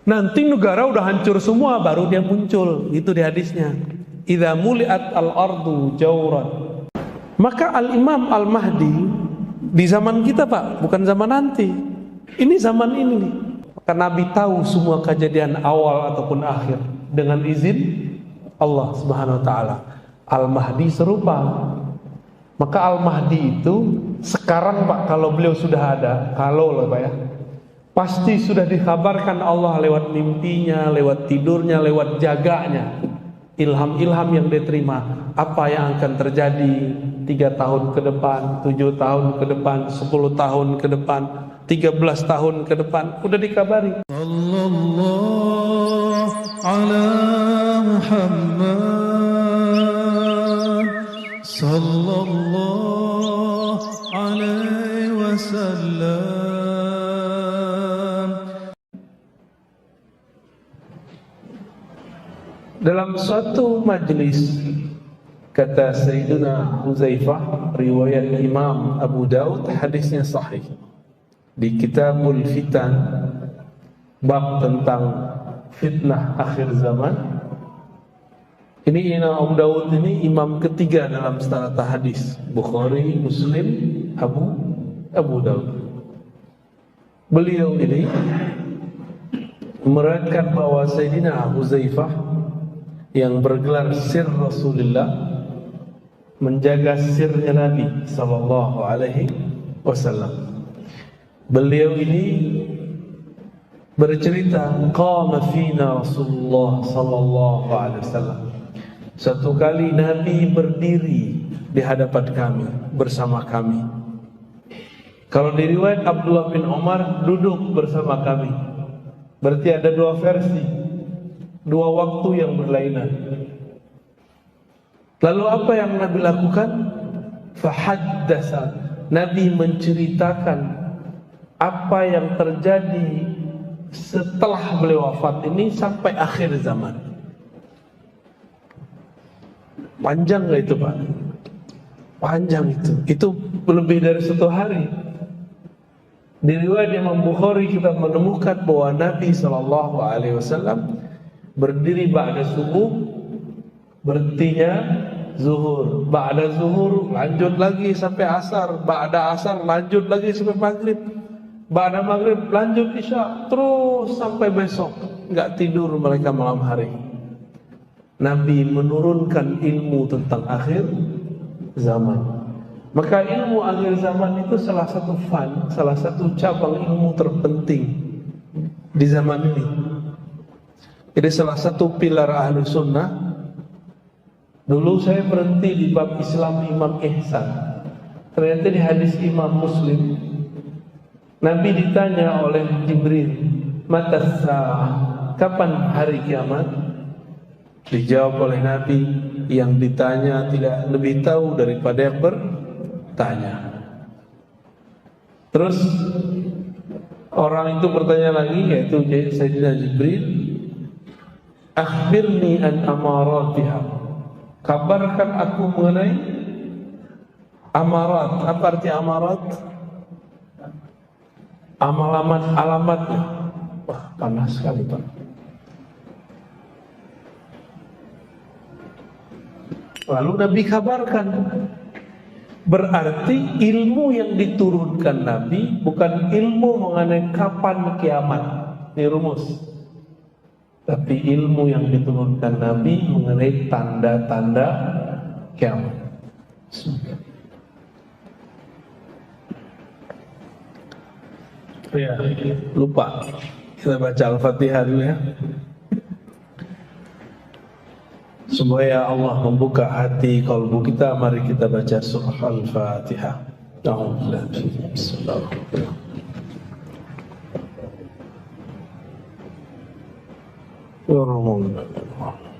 Nanti negara udah hancur semua baru dia muncul. Itu di hadisnya. Idza muliat al-ardu jawran. Maka al-Imam Al-Mahdi di zaman kita, Pak, bukan zaman nanti. Ini zaman ini nih. Maka Nabi tahu semua kejadian awal ataupun akhir dengan izin Allah Subhanahu wa taala. Al-Mahdi serupa. Maka Al-Mahdi itu sekarang, Pak, kalau beliau sudah ada, kalau loh Pak ya, pasti sudah dikabarkan Allah lewat mimpinya, lewat tidurnya, lewat jaganya. Ilham-ilham yang dia terima, apa yang akan terjadi 3 tahun ke depan, 7 tahun ke depan, 10 tahun ke depan, 13 tahun ke depan, udah dikabari. Sallallahu ala Muhammad sallallahu alaihi wasallam. Dalam suatu majlis, kata Sayyidina Huzaifah, riwayat Imam Abu Daud, hadisnya sahih, di Kitabul Fitan, bab tentang fitnah akhir zaman. Ini Imam Abu Daud ini imam ketiga dalam strata hadis, Bukhari, Muslim, Abu Daud. Beliau ini meriwayatkan bahwa Sayyidina Huzaifah yang bergelar sir Rasulullah, menjaga sirnya Nabi sallallahu alaihi wasallam. Beliau ini bercerita, qama fina Rasulullah sallallahu alaihi wasallam. Satu kali Nabi berdiri di hadapan kami, bersama kami. Kalau di riwayat Abdullah bin Umar, duduk bersama kami. Berarti ada dua versi, dua waktu yang berlainan. Lalu apa yang Nabi lakukan? Fahaddasa, Nabi menceritakan apa yang terjadi setelah beliau wafat ini sampai akhir zaman. Panjang gak itu, Pak? Panjang itu. Itu lebih dari 1 hari. Di riwayat Imam Bukhari kita menemukan bahwa Nabi SAW berdiri ba'da subuh, berhentinya zuhur, ba'da zuhur lanjut lagi sampai asar, ba'da asar lanjut lagi sampai maghrib, ba'da maghrib lanjut isya, terus sampai besok. Enggak tidur mereka malam hari. Nabi menurunkan ilmu tentang akhir zaman. Maka ilmu akhir zaman itu salah satu salah satu cabang ilmu terpenting di zaman ini. Jadi salah satu pilar ahlu sunnah. Dulu saya berhenti di bab Islam Imam Ihsan. Ternyata di hadis Imam Muslim, Nabi ditanya oleh Jibril, "Matas sa'ah?" Kapan hari kiamat? Dijawab oleh Nabi, yang ditanya tidak lebih tahu daripada yang bertanya. Terus orang itu bertanya lagi, yaitu Sayyidina Jibril, "Akhbirni an amaratiha." Kabarkan aku mengenai amarat. Apa arti amarat? Alamatnya. Wah, panas sekali, Pak. Lalu Nabi kabarkan. Berarti ilmu yang diturunkan Nabi bukan ilmu mengenai kapan kiamat. Ini rumus. Tapi ilmu yang diturunkan Nabi mengenai tanda-tanda kiamat. Ya, lupa. Kita baca Al-Fatihah dulu ya. Supaya Allah membuka hati kalbu kita, mari kita baca surah Al-Fatihah. Bismillahirrahmanirrahim.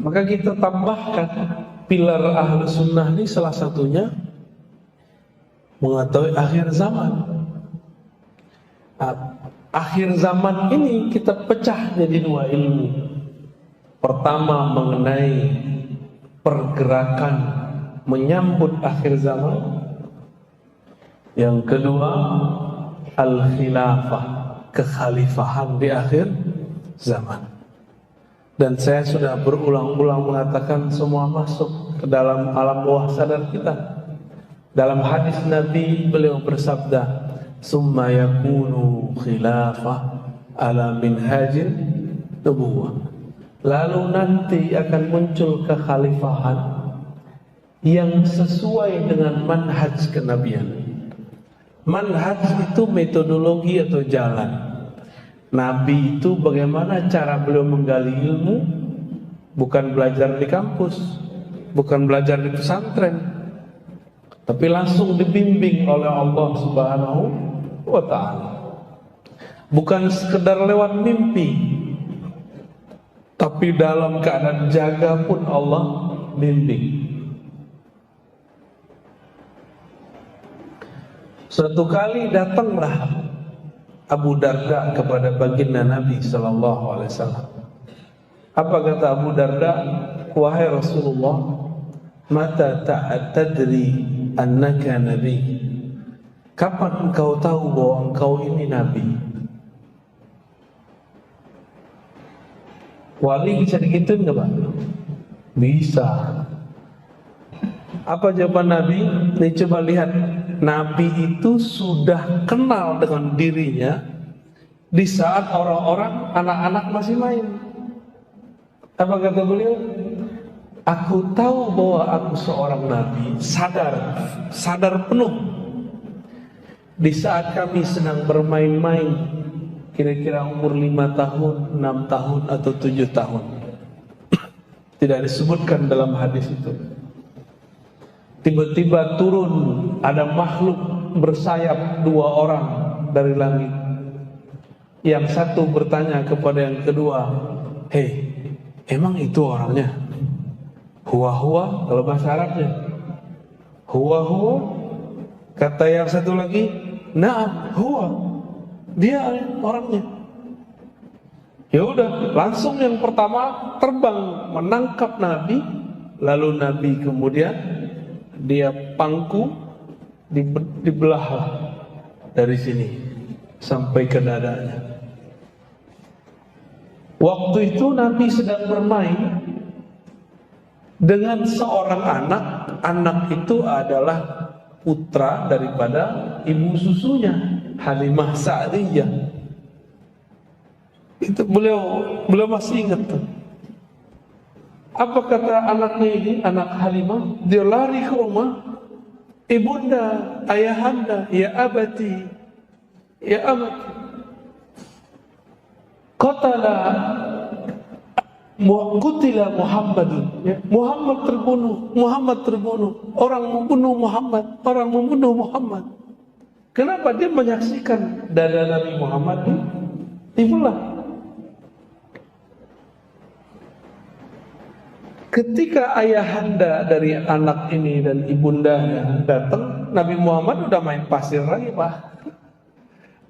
Maka kita tambahkan pilar ahlu sunnah ini salah satunya mengetahui akhir zaman. Akhir zaman ini kita pecah jadi 2 ilmu. Pertama mengenai pergerakan menyambut akhir zaman. Yang kedua, al-khilafah, kekhalifahan di akhir zaman. Dan saya sudah berulang-ulang mengatakan semua masuk ke dalam alam bawah sadar kita. Dalam hadis Nabi beliau bersabda, "Summa yakunu khilafah ala minhajin nubuwah." Lalu nanti akan muncul kekhalifahan yang sesuai dengan manhaj kenabian. Manhaj itu metodologi atau jalan. Nabi itu bagaimana cara beliau menggali ilmu, bukan belajar di kampus, bukan belajar di pesantren, tapi langsung dibimbing oleh Allah Subhanahu wa ta'ala. Bukan sekedar lewat mimpi, tapi dalam keadaan jaga pun Allah bimbing. Suatu kali datanglah Abu Darda kepada baginda Nabi sallallahu alaihi wasallam. Apa kata Abu Darda? "Wahai Rasulullah, mata ta'tadri annaka nabi?" Kapan engkau tahu bahwa engkau ini nabi? Wali bisa digituin enggak, Pak? Bisa. Apa jawaban Nabi? Nih coba lihat, Nabi itu sudah kenal dengan dirinya di saat orang-orang, anak-anak masih main. Apa kata beliau? Aku tahu bahwa aku seorang Nabi, sadar penuh di saat kami sedang bermain-main, kira-kira umur 5 tahun, 6 tahun atau 7 tahun. Tidak disebutkan dalam hadis itu. Tiba-tiba turun ada makhluk bersayap 2 orang dari langit. Yang satu bertanya kepada yang kedua, "Hei, emang itu orangnya?" Huwa-huwa kalau bahasa Arabnya. Huwa-huwa. Kata yang satu lagi, "Na'am, huwa." Dia orangnya. Ya udah, langsung yang pertama terbang menangkap Nabi, lalu Nabi kemudian dia pangku, dibelahlah dari sini sampai ke dadanya. Waktu itu Nabi sedang bermain dengan seorang anak. Anak itu adalah putra daripada ibu susunya, Halimah Sa'diyah. Itu beliau masih ingat tuh. Apa kata anaknya ini, anak Halimah? Dia lari ke rumah. "Ibunda, ayahanda, ya abati, ya amati. Qutila Muhammadun." Ya, Muhammad terbunuh. Orang membunuh Muhammad. Kenapa? Dia menyaksikan dada Nabi Muhammad dibelah. Ketika ayahanda dari anak ini dan ibundanya datang, Nabi Muhammad udah main pasir lagi, Pak.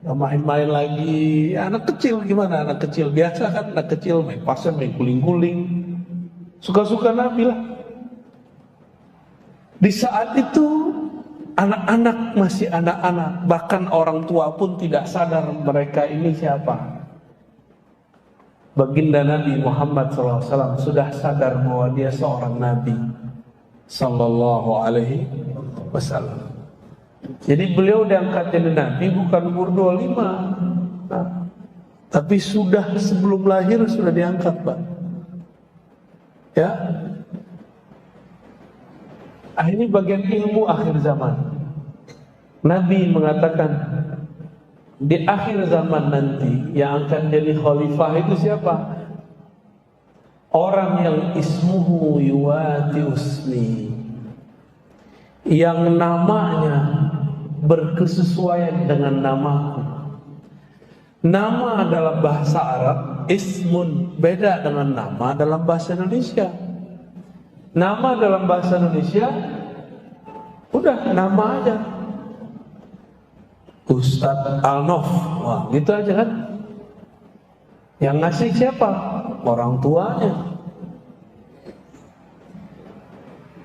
Udah main-main lagi. Anak kecil gimana? Anak kecil biasa kan, anak kecil main pasir, main guling-guling. Suka-suka Nabi lah. Di saat itu anak-anak masih anak-anak, bahkan orang tua pun tidak sadar mereka ini siapa. Baginda Nabi Muhammad SAW sudah sadar bahwa dia seorang Nabi Sallallahu Alaihi Wasallam. Jadi beliau diangkat jadi Nabi bukan umur 25, tapi sudah sebelum lahir sudah diangkat, Pak. Ya. Ini bagian ilmu akhir zaman. Nabi mengatakan, di akhir zaman nanti yang akan jadi khalifah itu siapa? Orang yang ismuhu yuwati usmi, yang namanya berkesesuaian dengan namaku. Nama dalam bahasa Arab, ismun, beda dengan nama dalam bahasa Indonesia. Nama dalam bahasa Indonesia udah nama aja, Ustadz Alnof, wah gitu aja kan. Yang ngasih siapa? Orang tuanya.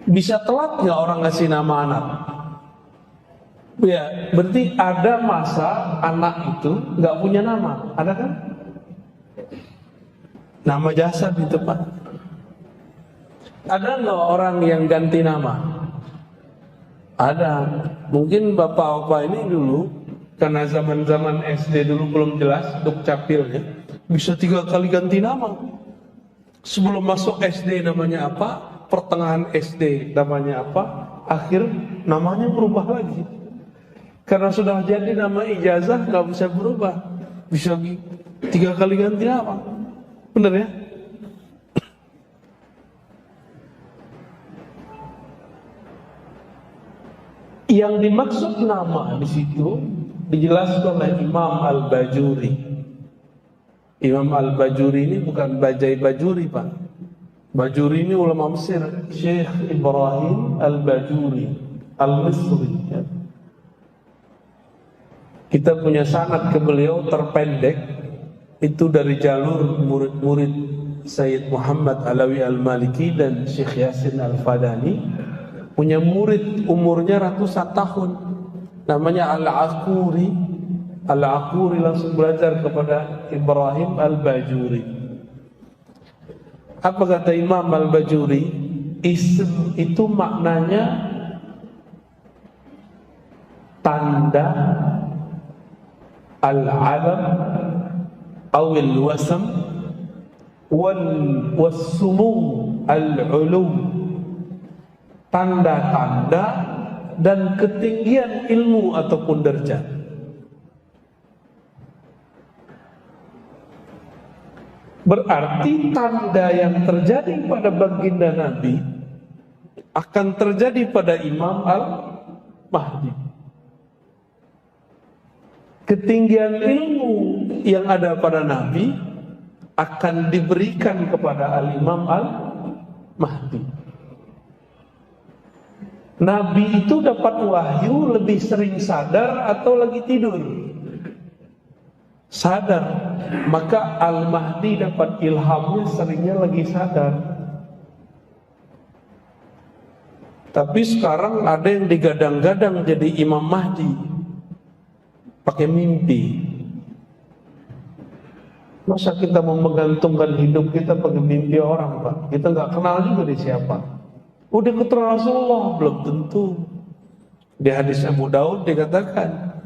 Bisa telat nggak orang ngasih nama anak? Ya, berarti ada masa anak itu nggak punya nama, ada kan? Nama jasad itu Pak. Ada nggak orang yang ganti nama? Ada. Mungkin bapak-bapak ini dulu, karena zaman-zaman SD dulu belum jelas dukcapilnya, bisa 3 kali ganti nama. Sebelum masuk SD namanya apa, pertengahan SD namanya apa, akhir namanya berubah lagi. Karena sudah jadi nama ijazah nggak bisa berubah, bisa 3 kali ganti nama. Benar ya? Yang dimaksud nama di situ dijelaskan oleh Imam Al-Bajuri. Imam Al-Bajuri ini bukan Bajai Bajuri Pak. Bajuri ini ulama Mesir, Syekh Ibrahim Al-Bajuri Al-Misri ya. Kita punya sanad ke beliau terpendek itu dari jalur murid-murid Sayyid Muhammad Alawi Al-Maliki dan Syekh Yasin Al-Fadani. Punya murid umurnya ratusan tahun, namanya Al-Aquri. Al-Aquri langsung belajar kepada Ibrahim Al-Bajuri. Apa kata Imam Al-Bajuri? Ism itu maknanya tanda, al-alam, awil wasam, wal-sumu, al-ulum. Tanda-tanda dan ketinggian ilmu ataupun derajat. Berarti tanda yang terjadi pada baginda Nabi akan terjadi pada Imam Al-Mahdi. Ketinggian ilmu yang ada pada Nabi akan diberikan kepada Al-Imam Al-Mahdi. Nabi itu dapat wahyu lebih sering sadar atau lagi tidur? Sadar. Maka Al-Mahdi dapat ilhamnya seringnya lagi sadar. Tapi sekarang ada yang digadang-gadang jadi Imam Mahdi pakai mimpi. Masa kita mau menggantungkan hidup kita pakai mimpi orang Pak? Kita nggak kenal juga dia siapa. Udah ketemu Rasulullah belum tentu. Di hadis Abu Daud dikatakan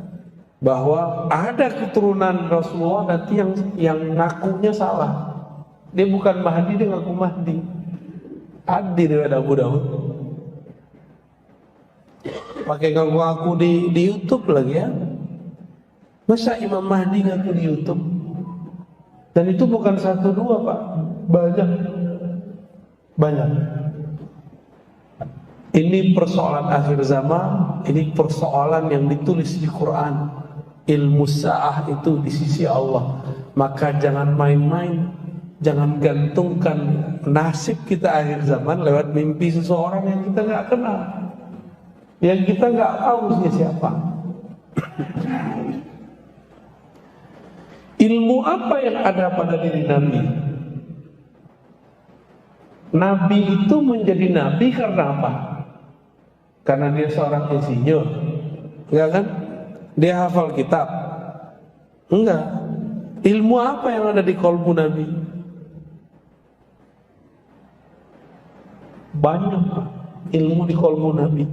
bahwa ada keturunan Rasulullah nanti yang ngakunya salah. Dia bukan Mahdi, dia ngaku Mahdi. Ada riwayat Abu Daud. Pakai ngaku-ngaku di YouTube lagi ya. Masa Imam Mahdi ngaku di YouTube? Dan itu bukan 1 2 Pak, banyak. Ini persoalan akhir zaman, ini persoalan yang ditulis di Quran. Ilmu sa'ah itu di sisi Allah. Maka jangan main-main, jangan gantungkan nasib kita akhir zaman lewat mimpi seseorang yang kita nggak kenal, yang kita nggak tahu dia siapa. Ilmu apa yang ada pada diri Nabi? Nabi itu menjadi Nabi karena apa? Karena dia seorang insinyur, enggak kan? Dia hafal kitab, enggak. Ilmu apa yang ada di kolbu Nabi? Banyak ilmu di kolbu Nabi.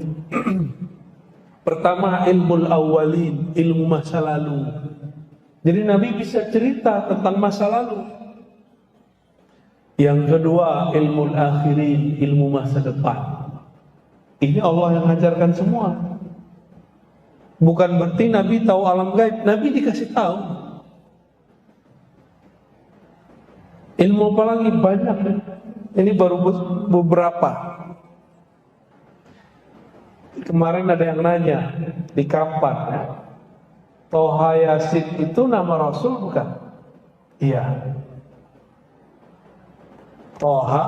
Pertama, ilmu awalin, ilmu masa lalu. Jadi Nabi bisa cerita tentang masa lalu. Yang kedua, ilmu akhirin, ilmu masa depan. Ini Allah yang mengajarkan semua. Bukan berarti Nabi tahu alam gaib. Nabi dikasih tahu. Ilmu apa lagi? Banyak. Ini baru beberapa. Kemarin ada yang nanya di kapan ya? Toha Yasin itu nama Rasul bukan? Iya. Toha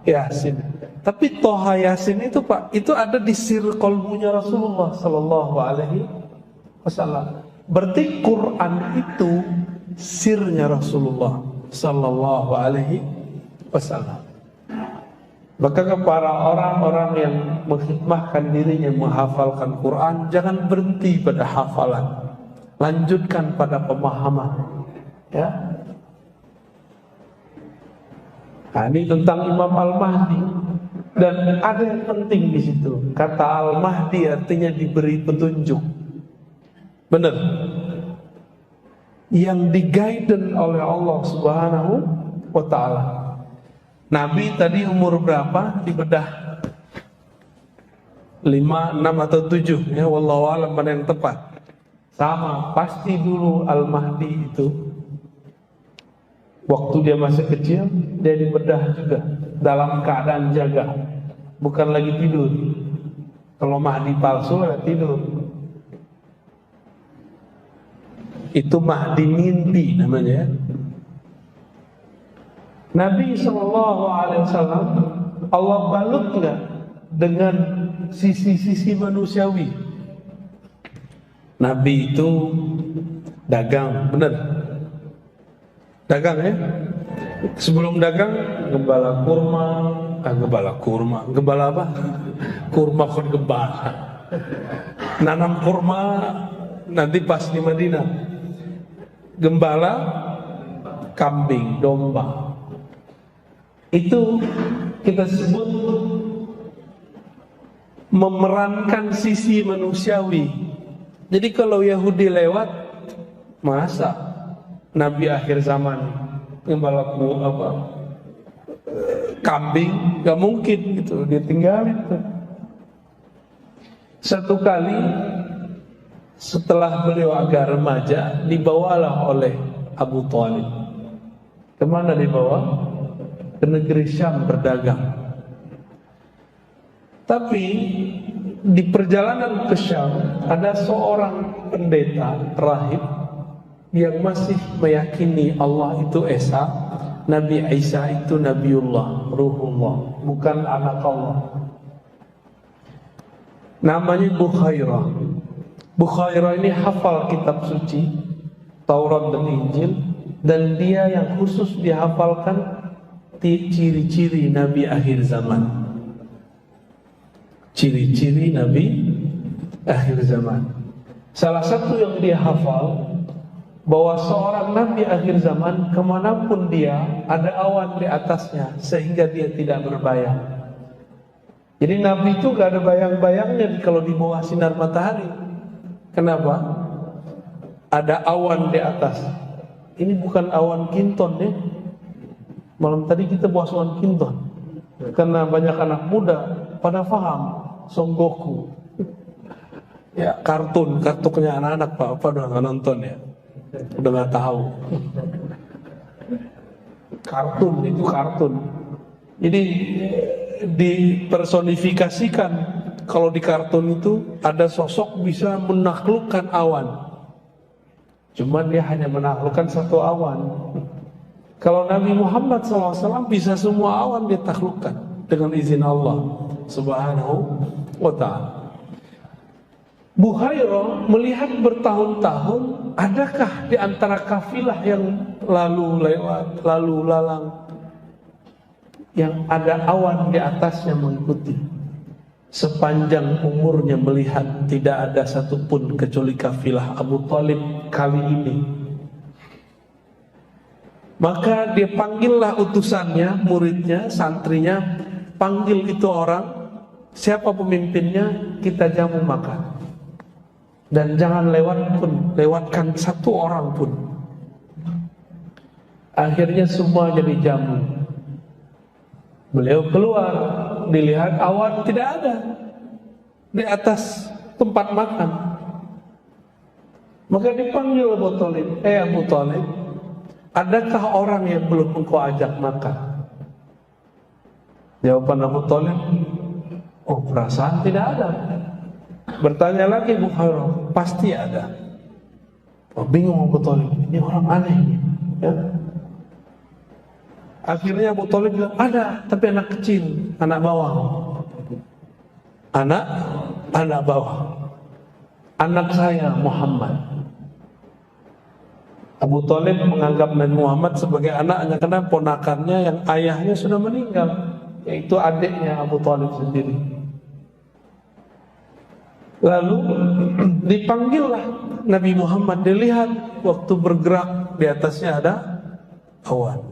Yasin. Tapi Toha Yasin itu Pak, itu ada di sir kolbunya Rasulullah Sallallahu Alaihi Wasallam. Berarti Quran itu sirnya Rasulullah Sallallahu Alaihi Wasallam. Maka kepada orang-orang yang menghikmahkan dirinya menghafalkan Quran, jangan berhenti pada hafalan, lanjutkan pada pemahaman. Ya. Nah, ini tentang Imam Al-Mahdi, dan ada yang penting di situ. Kata Al-Mahdi artinya diberi petunjuk. Benar. Yang diguiden oleh Allah Subhanahu wa ta'ala. Nabi tadi umur berapa? Dibedah 5, 6 atau 7 ya, wallahu a'lam mana yang tepat. Sama, pasti dulu Al-Mahdi itu waktu dia masih kecil, dia dibedah juga dalam keadaan jaga, bukan lagi tidur. Kalau Mahdi palsu ya tidur. Itu Mahdi mimpi namanya. Nabi SAW Allah balut nggak dengan sisi-sisi manusiawi? Nabi itu dagang, benar? Dagang ya? Sebelum dagang gembala kurma, gembala apa? Kurma kon gembala. Nanam kurma nanti pas di Madinah. Gembala kambing, domba. Itu kita sebut memerankan sisi manusiawi. Jadi kalau Yahudi lewat, masa Nabi akhir zaman gembala kambing, gak mungkin gitu, dia tinggalin tuh. Satu kali setelah beliau agak remaja, dibawalah oleh Abu Thalib. Kemana dibawa? Ke negeri Syam berdagang. Tapi di perjalanan ke Syam ada seorang pendeta rahib yang masih meyakini Allah itu Esa, Nabi Isa itu Nabiullah, Ruhullah, bukan anak Allah. Namanya Bukhairah. Bukhairah ini hafal kitab suci Taurat dan Injil, dan dia yang khusus dihafalkan ciri-ciri Nabi akhir zaman. Ciri-ciri Nabi akhir zaman. Salah satu yang dia hafal, bahwa seorang Nabi akhir zaman kemanapun dia ada awan di atasnya sehingga dia tidak berbayang. Jadi Nabi itu gak ada bayang-bayangnya kalau di bawah sinar matahari. Kenapa? Ada awan di atas. Ini bukan awan kinton ya. Malam tadi kita bahas awan kinton, karena banyak anak muda pada paham Son Goku. Ya, kartunnya anak-anak Pak, apa udah nggak nonton ya, udah nggak tahu. Itu kartun. Jadi dipersonifikasikan. Kalau di kartun itu ada sosok bisa menaklukkan awan. Cuman dia hanya menaklukkan satu awan. Kalau Nabi Muhammad SAW bisa semua awan dia taklukkan dengan izin Allah Subhanahu wa ta'ala. Bukhairah melihat bertahun-tahun, adakah di antara kafilah yang lalu lewat, lalu lalang, yang ada awan di atasnya mengikuti. Sepanjang umurnya melihat tidak ada satupun kecuali kafilah Abu Thalib kali ini. Maka dia panggillah utusannya, muridnya, santrinya, panggil itu orang, siapa pemimpinnya, kita jamu makan. Dan jangan lewatkan satu orang pun. Akhirnya semua jadi jamu. Beliau keluar, dilihat awan tidak ada di atas tempat makan. Maka dipanggil Abu Thalib, Abu Thalib, adakah orang yang belum engkau ajak makan? Jawaban Abu Thalib, oh perasaan tidak ada. Bertanya lagi Bukhairah, pasti ada. Oh, bingung Abu Thalib, ini orang aneh ya. Akhirnya Abu Thalib bilang, ada, tapi anak kecil, anak bawah. Anak bawah. Anak saya Muhammad. Abu Thalib menganggap Nabi Muhammad sebagai anaknya karena ponakannya yang ayahnya sudah meninggal. yaitu adiknya Abu Thalib sendiri. Lalu dipanggillah Nabi Muhammad, dilihat waktu bergerak di atasnya ada awan.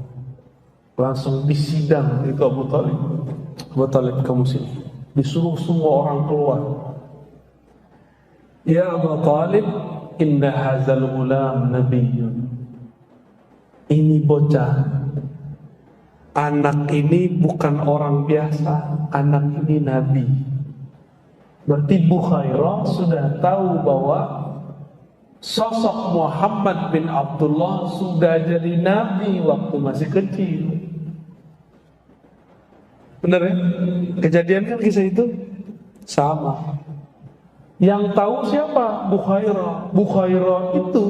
Langsung disidang itu Abu Thalib. Abu Thalib, kamu sini. Disuruh semua orang keluar. Ya Abu Thalib, inna hazal ghulam nabiyyun. Ini bocah, anak ini bukan orang biasa, anak ini nabi. Berarti Bukhairah sudah tahu bahwa sosok Muhammad bin Abdullah sudah jadi nabi waktu masih kecil. Benar ya? Kejadian kan kisah itu sama. Yang tahu siapa? Bukhairah. Bukhairah itu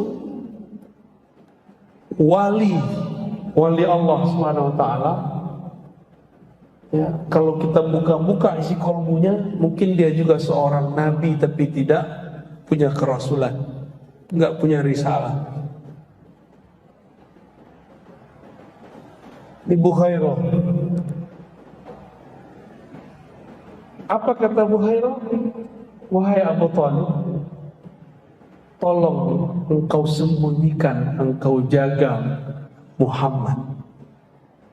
wali Allah Subhanahu wa taala. Ya, kalau kita buka-buka isi kolbunya, mungkin dia juga seorang nabi tapi tidak punya kerasulan, enggak punya risalah. Di Bukhairah. Apa kata Bukhairah? Wahai Abu Thalib, tolong engkau sembunyikan, engkau jaga Muhammad.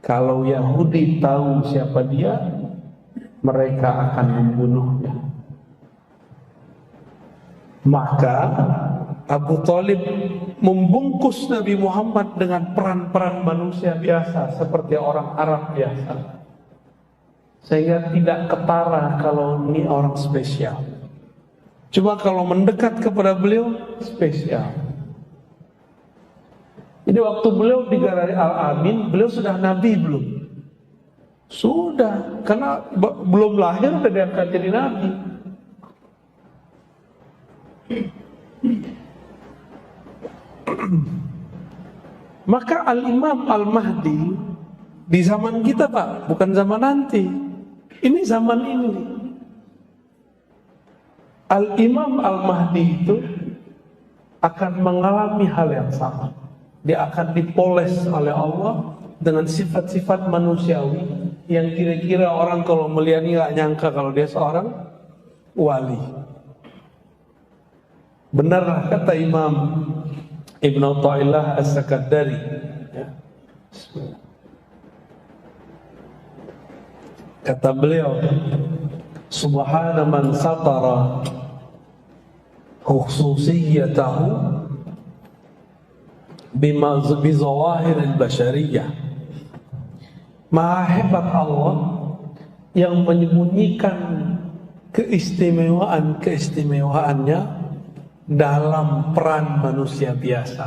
Kalau Yahudi tahu siapa dia, mereka akan membunuhnya. Maka Abu Thalib membungkus Nabi Muhammad dengan peran-peran manusia biasa seperti orang Arab biasa, sehingga tidak ketara kalau ini orang spesial. Cuma kalau mendekat kepada beliau spesial. Jadi waktu beliau di Garai Al-Amin, beliau sudah nabi belum? Sudah, karena belum lahir sudah diangkat jadi nabi. Maka Al-Imam Al-Mahdi di zaman kita, Pak, bukan zaman nanti. Ini zaman ini. Al-Imam Al-Mahdi itu akan mengalami hal yang sama. Dia akan dipoles oleh Allah dengan sifat-sifat manusiawi yang kira-kira orang kalau melihat ini gak nyangka kalau dia seorang wali. Benarlah kata Imam Ibn Athaillah As-Sakandari, ya. Kata beliau, subhana man satara khususiyatahu bizawahir al-bashariyah. Maha hebat Allah yang menyembunyikan keistimewaan-keistimewaannya dalam peran manusia biasa.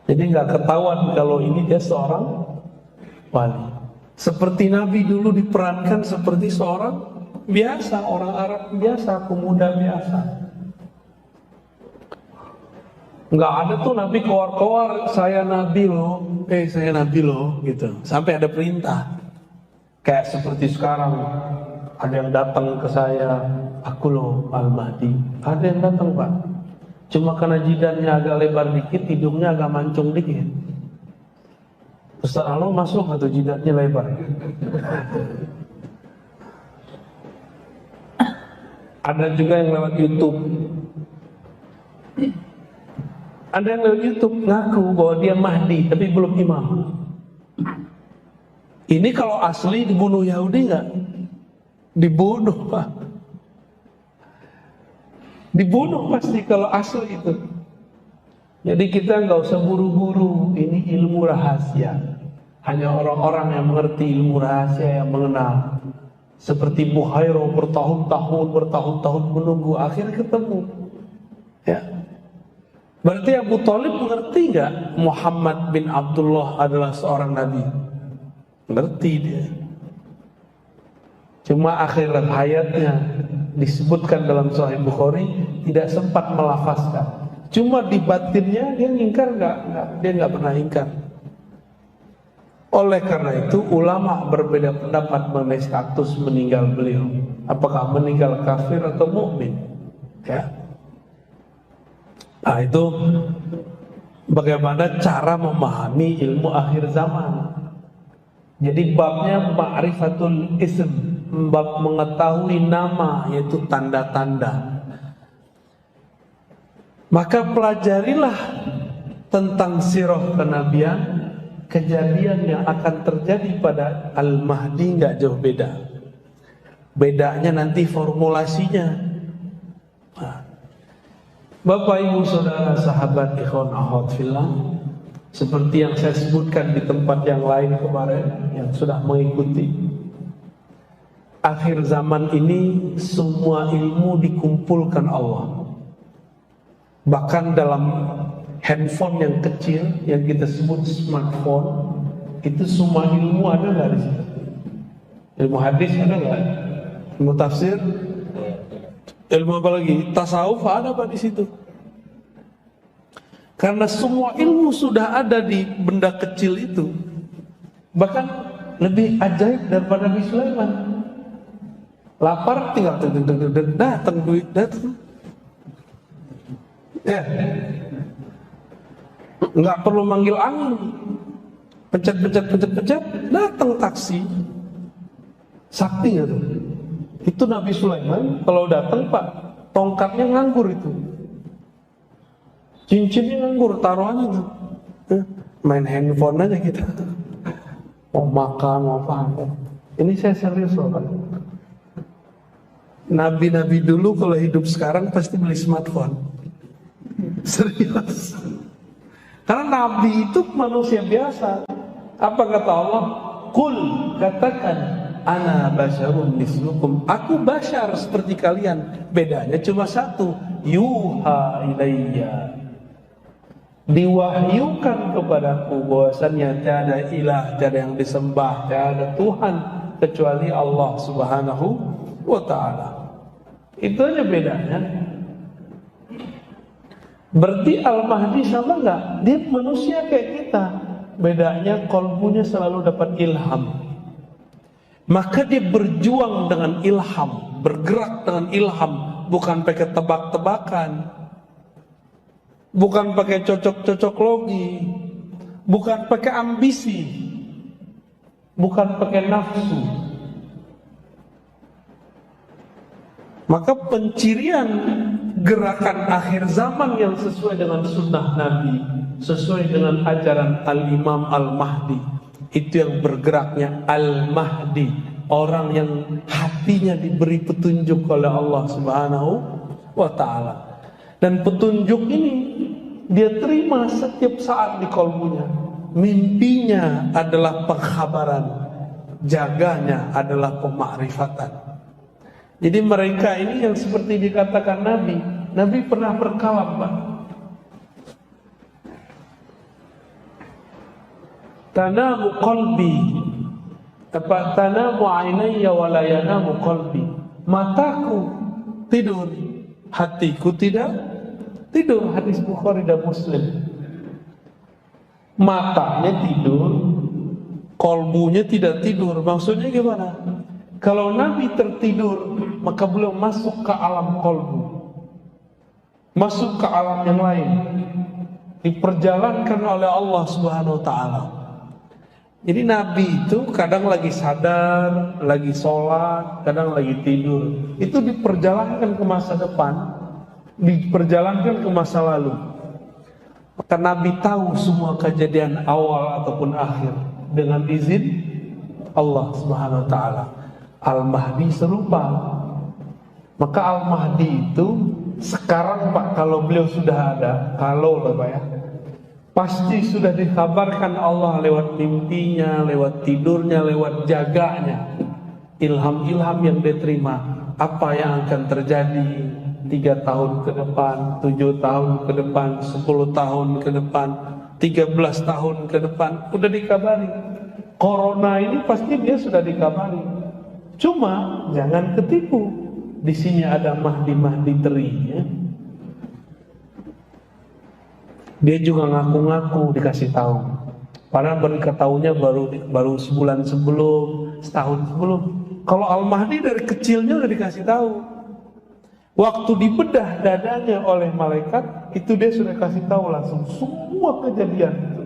Jadi nggak ketahuan kalau ini dia seorang wali. Seperti Nabi dulu diperankan seperti seorang biasa, orang Arab biasa, pemuda biasa. Nggak ada tuh Nabi keluar-keluar, saya Nabi loh, saya Nabi loh, gitu. Sampai ada perintah. Kayak seperti sekarang, ada yang datang ke saya, aku loh Al-Mahdi. Ada yang datang, Pak. Cuma karena jidatnya agak lebar dikit, hidungnya agak mancung dikit. Ustaz Allah masuk atau jidatnya lebar? Ada juga yang lewat YouTube. Ada yang lewat YouTube ngaku bahwa dia Mahdi tapi belum imam. Ini kalau asli dibunuh Yahudi nggak? Dibunuh, Pak. Dibunuh pasti kalau asli itu. Jadi kita nggak usah buru-buru, ini ilmu rahasia. Hanya orang-orang yang mengerti ilmu rahasia yang mengenal. Seperti Bukhairah bertahun-tahun menunggu, akhirnya ketemu. Ya. Berarti Abu Thalib mengerti nggak Muhammad bin Abdullah adalah seorang nabi? Ngerti dia. Cuma akhir hayatnya disebutkan dalam Sahih Bukhari tidak sempat melafazkan. Cuma di batinnya dia ingkar nggak? Dia nggak pernah ingkar. Oleh karena itu ulama berbeda pendapat mengenai status meninggal beliau. Apakah meninggal kafir atau mukmin? Ya. Nah itu bagaimana cara memahami ilmu akhir zaman. Jadi babnya ma'rifatul ism, bab mengetahui nama, yaitu tanda-tanda. Maka pelajarilah tentang sirah kenabian, kejadian yang akan terjadi pada Al-Mahdi nggak jauh beda. Bedanya nanti formulasinya. Nah, Bapak Ibu Saudara sahabat ikhwan akhwat fillah, seperti yang saya sebutkan di tempat yang lain kemarin yang sudah mengikuti, akhir zaman ini semua ilmu dikumpulkan Allah. Bahkan dalam handphone yang kecil yang kita sebut smartphone, itu semua ilmu ada nggak di situ? Ilmu hadis ada nggak? Ilmu tafsir? Ilmu apa lagi? Tasawuf ada apa di situ? Karena semua ilmu sudah ada di benda kecil itu. Bahkan lebih ajaib daripada Nabi Sulaiman. Lapar tinggal datang duit datang. Ya, nggak perlu manggil angin, pencet, datang taksi. Sakti ya tuh. Itu Nabi Sulaiman kalau datang Pak, tongkatnya nganggur itu, cincinnya nganggur, taruhannya tuh. Main handphone aja kita, mau makan mau apa. Ini saya serius loh Pak. Nabi-nabi dulu kalau hidup sekarang pasti beli smartphone. Serius. Karena Nabi itu manusia biasa. Apa kata Allah? Qul, katakan, ana basyarun mislukum. Aku basyar seperti kalian. Bedanya cuma satu, yuha ilayya. Diwahyukan kepadaku bahwasannya tiada ilah, tiada yang disembah, tiada Tuhan kecuali Allah Subhanahu wa ta'ala. Itu aja bedanya. Berarti Al-Mahdi sama enggak? Dia manusia kayak kita. Bedanya kolbunya selalu dapat ilham. Maka dia berjuang dengan ilham, bergerak dengan ilham, bukan pakai tebak-tebakan, bukan pakai cocok-cocok logi, bukan pakai ambisi, bukan pakai nafsu. Maka pencirian gerakan akhir zaman yang sesuai dengan sunnah Nabi, sesuai dengan ajaran Al-Imam Al-Mahdi, itu yang bergeraknya Al-Mahdi, orang yang hatinya diberi petunjuk oleh Allah Subhanahu wa ta'ala. Dan petunjuk ini dia terima setiap saat di kolbunya. Mimpinya adalah pengkhabaran, jaganya adalah pemakrifatan. Jadi mereka ini yang seperti dikatakan Nabi, Nabi pernah berkalam Pak. Tanamu qalbi, tanamu ainayya wa la yanamu qalbi. Mataku tidur, hatiku tidak tidur. Hadis Bukhari dan Muslim. Matanya tidur, kolbunya tidak tidur. Maksudnya gimana? Kalau Nabi tertidur, maka beliau masuk ke alam kolbu, masuk ke alam yang lain, diperjalankan oleh Allah Subhanahu wa ta'ala. Jadi Nabi itu kadang lagi sadar, lagi sholat, kadang lagi tidur. Itu diperjalankan ke masa depan, diperjalankan ke masa lalu. Maka Nabi tahu semua kejadian awal ataupun akhir dengan izin Allah Subhanahu wa ta'ala. Al-Mahdi serupa. Maka Al-Mahdi itu sekarang Pak, kalau beliau sudah ada, kalau lah Pak ya, pasti sudah dikabarkan Allah lewat mimpinya, lewat tidurnya, lewat jaganya, ilham-ilham yang dia terima, apa yang akan terjadi 3 tahun ke depan, 7 tahun ke depan, 10 tahun ke depan, 13 tahun ke depan, udah dikabari. Corona ini pasti dia sudah dikabari. Cuma jangan ketipu. Di sini ada Mahdi terinya. Dia juga ngaku-ngaku dikasih tahu. Padahal baru ketahuinya baru sebulan sebelum, setahun sebelum. Kalau Al-Mahdi dari kecilnya udah dikasih tahu. Waktu dibedah dadanya oleh malaikat, itu dia sudah kasih tahu langsung semua kejadian itu.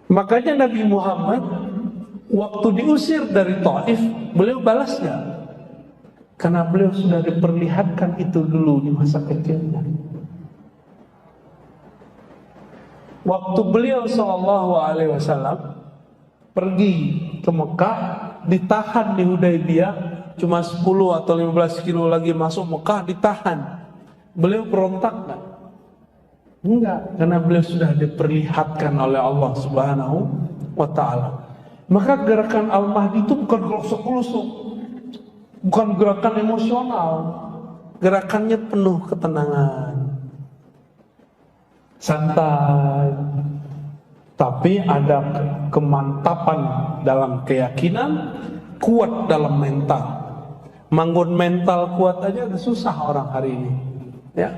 Makanya Nabi Muhammad waktu diusir dari Taif, beliau balasnya. Karena beliau sudah diperlihatkan itu dulu di masa kecilnya. Waktu beliau SAW pergi ke Mekah, ditahan di Hudaybiyah, cuma 10 atau 15 kilo lagi masuk Mekah, ditahan. Beliau berontak nggak? Enggak, karena beliau sudah diperlihatkan oleh Allah Subhanahu wa Ta'ala. Maka gerakan Al-Mahdi itu bukan gelosok-gelosok, bukan gerakan emosional, gerakannya penuh ketenangan, santai, tapi ada kemantapan dalam keyakinan, kuat dalam mental. Manggon mental kuat aja udah susah orang hari ini. Ya,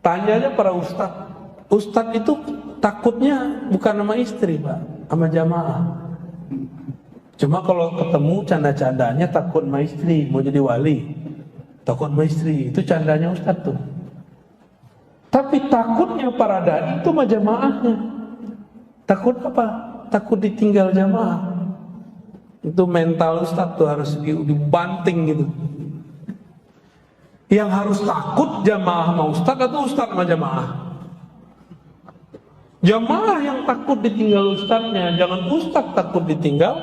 tanyanya para ustadz itu takutnya bukan sama istri, Pak, sama jamaah. Cuma kalau ketemu canda-candanya takut sama istri, mau jadi wali, takut sama istri, itu candanya ustadz tuh. Tapi takutnya para dai itu sama jamaahnya. Takut apa? Takut ditinggal jamaah. Itu mental ustadz tuh harus dibanting gitu. Yang harus takut jamaah sama ustadz atau ustadz sama jamaah? Jamaah yang takut ditinggal ustadznya, jangan ustadz takut ditinggal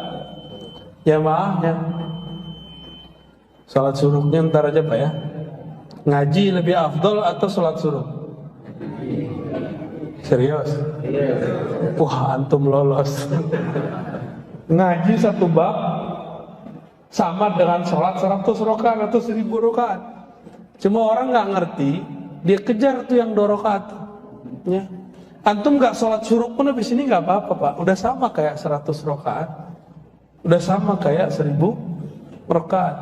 jamaahnya. Salat suruhnya ntar aja Pak ya. Ngaji lebih afdol atau salat suruh? Serius? Wah, antum lolos. Ngaji satu bab sama dengan sholat 100 rakaat atau 1000 rakaat. Cuma orang nggak ngerti, dia kejar tuh yang 2 rakaat. Ya. Antum nggak sholat suruh pun habis ini nggak apa-apa Pak. Udah sama kayak 100 rakaat. Udah sama kayak 1000 rakaat.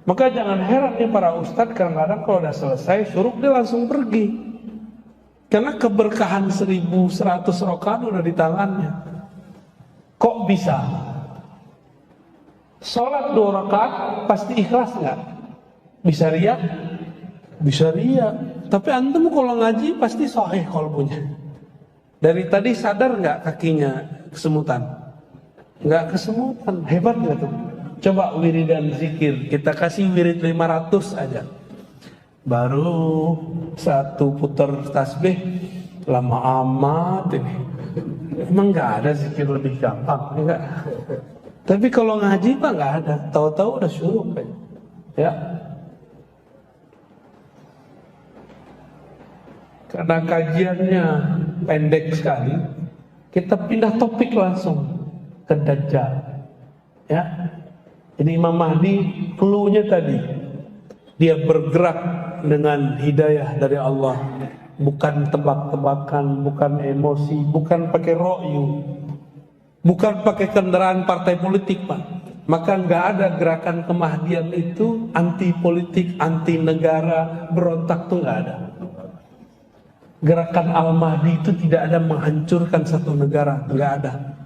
Maka jangan heran nih para ustadz kadang-kadang kalau udah selesai suruh dia langsung pergi. Karena keberkahan 1100 rakaat udah di tangannya. Kok bisa? Sholat 2 rakaat pasti ikhlas nggak? Bisa riya? Bisa riya. Tapi antum kalau ngaji pasti sahih qalbunya. Dari tadi sadar nggak kakinya kesemutan? Nggak kesemutan, hebat nggak tuh? Coba wiridan zikir, kita kasih wirid 500 aja. Baru satu putar tasbih, lama amat ini. Emang nggak ada zikir lebih gampang, enggak? Tapi kalau ngaji Pak nggak ada, tahu-tahu udah syuruk ya. Karena kajiannya pendek sekali, kita pindah topik langsung ke Dajjal. Ya. Jadi Imam Mahdi clue-nya tadi, dia bergerak dengan hidayah dari Allah, bukan tebak-tebakan, bukan emosi, bukan pakai ro'yu, bukan pakai kendaraan partai politik Pak. Maka nggak ada gerakan kemahdian itu anti politik, anti negara, berontak tuh nggak ada. Gerakan Al-Mahdi itu tidak ada menghancurkan satu negara, nggak ada.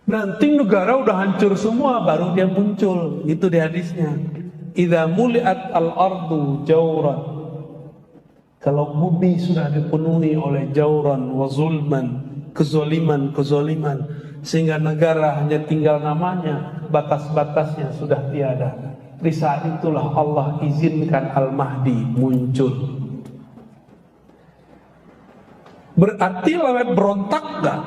Nanti negara udah hancur semua baru dia muncul, itu di hadisnya. Idza muliat al-ardu jawran. Kalau bumi sudah dipenuhi oleh jawran wa zulman, kezoliman, sehingga negara hanya tinggal namanya, batas-batasnya sudah tiada. Di saat itulah Allah izinkan Al-Mahdi muncul. Berarti lewat berontak gak?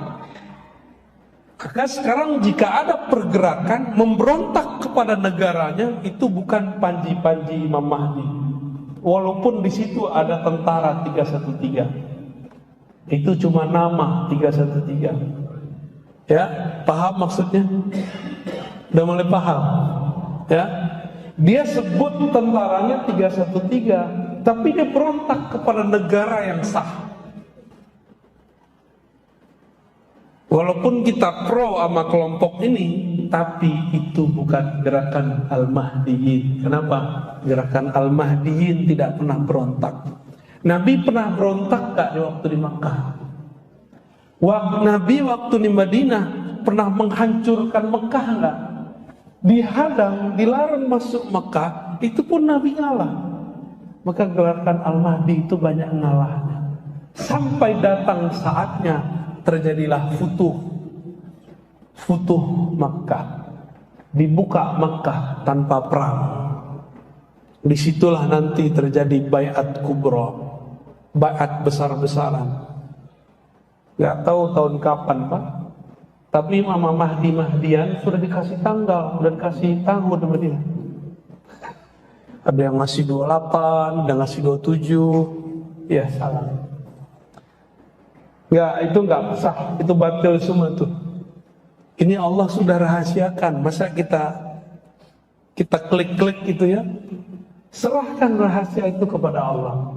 Maka sekarang jika ada pergerakan memberontak kepada negaranya, itu bukan panji-panji Imam Mahdi. Walaupun di situ ada tentara 313. Itu cuma nama 313. Ya, paham maksudnya? Udah mulai paham? Ya. Dia sebut tentaranya 313, tapi dia berontak kepada negara yang sah. Walaupun kita pro sama kelompok ini, tapi itu bukan gerakan Al-Mahdiyin. Kenapa? Gerakan Al-Mahdiyin tidak pernah berontak. Nabi pernah berontak gak di waktu di Makkah? Nabi waktu di Madinah pernah menghancurkan Mekah gak? Dihadang, dilarang masuk Mekah, itu pun Nabi ngalah. Maka gerakan Al-Mahdi itu banyak ngalahnya. Sampai datang saatnya terjadilah Futuh Makkah. Dibuka Makkah tanpa perang. Disitulah nanti terjadi Bai'at Kubra, bai'at besar-besaran. Gak tahu tahun kapan Pak, tapi Imam Mahdian sudah dikasih tanggal, sudah dikasih tahun sama dia. Ada yang ngasih 28, ada yang ngasih 27. Ya salah. Itu nggak sah, itu batil semua tuh. Ini Allah sudah rahasiakan, masa kita klik-klik gitu ya? Serahkan rahasia itu kepada Allah.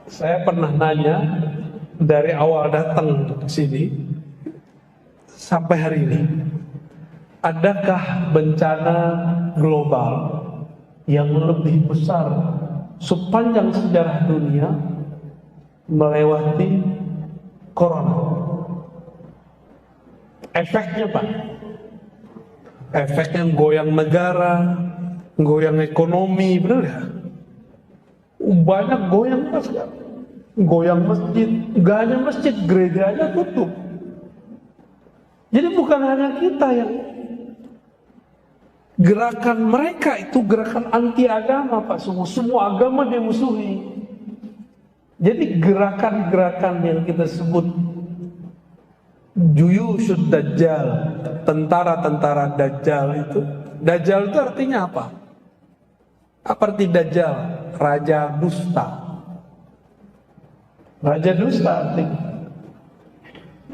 Saya pernah nanya dari awal datang ke sini sampai hari ini, adakah bencana global yang lebih besar sepanjang sejarah dunia melewati corona? Efeknya Pak, efeknya goyang negara, goyang ekonomi, benar ya? Banyak goyang Mas, goyang masjid, gak hanya masjid, gerejanya tutup. Jadi bukan hanya kita yang gerakan mereka itu gerakan anti agama Pak, semua agama dimusuhi. Jadi gerakan-gerakan yang kita sebut Juyushud Dajjal, tentara-tentara Dajjal itu, Dajjal itu artinya apa? Apa arti Dajjal? Raja dusta. Raja dusta artinya.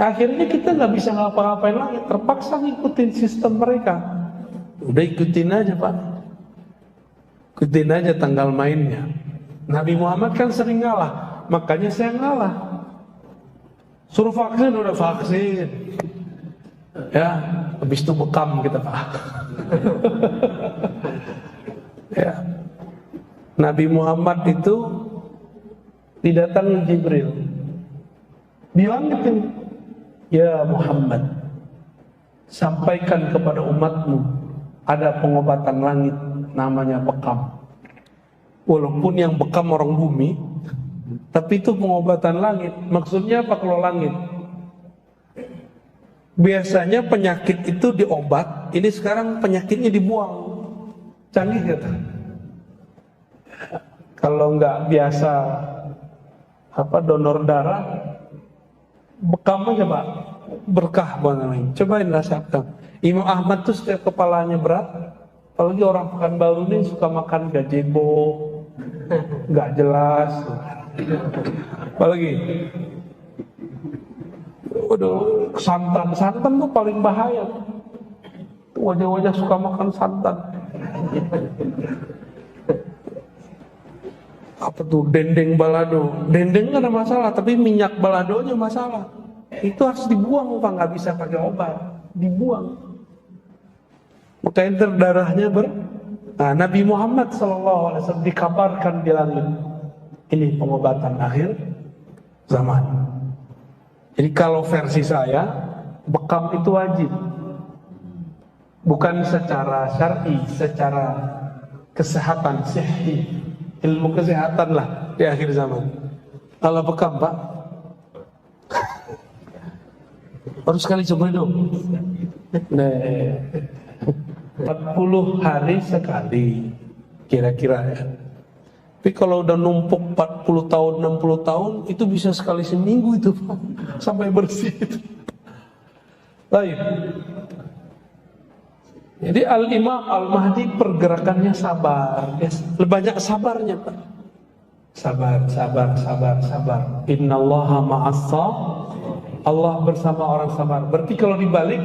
Akhirnya kita nggak bisa ngapa-ngapain lagi, terpaksa ngikutin sistem mereka. Udah ikutin aja Pak, ikutin aja tanggal mainnya. Nabi Muhammad kan sering ngalah, makanya saya ngalah. Suruh vaksin, udah vaksin. Ya, habis itu bekam kita Pak. Ya, Nabi Muhammad itu didatangi Jibril, bilang gitu, ya Muhammad, sampaikan kepada umatmu ada pengobatan langit namanya bekam. Walaupun yang bekam orang bumi, tapi itu pengobatan langit. Maksudnya apa kalau langit? Biasanya penyakit itu diobat, ini sekarang penyakitnya dibuang. Canggih gitu. Kalau nggak biasa donor darah, bekam aja Pak, berkah banget. Cobain rasakan. Imam Ahmad tuh setiap kepalanya berat, apalagi orang Pekanbaru ini suka makan gazebo, nggak jelas. Apalagi, waduh, santan tuh paling bahaya. Wajah-wajah suka makan santan. Apa tuh dendeng balado? Dendeng nggak ada masalah, tapi minyak baladonya masalah. Itu harus dibuang Pak, nggak bisa pakai obat, dibuang. Makanya darahnya Nah, Nabi Muhammad SAW dikabarkan di langit, ini pengobatan akhir zaman. Jadi kalau versi saya, bekam itu wajib. Bukan secara syar'i, secara kesehatan, sihhi, ilmu kesehatan lah di akhir zaman. Kalau bekam Pak, harus sekali coba dong. 40 hari sekali kira-kira ya. Tapi kalau udah numpuk 40 tahun, 60 tahun, itu bisa sekali seminggu itu Pak, sampai bersih itu. Baik. Jadi Al-Imam Al-Mahdi pergerakannya sabar, ya. Banyak sabarnya Pak. Sabar. Innallaha ma'as-sabirin. Allah bersama orang sabar. Berarti kalau dibalik,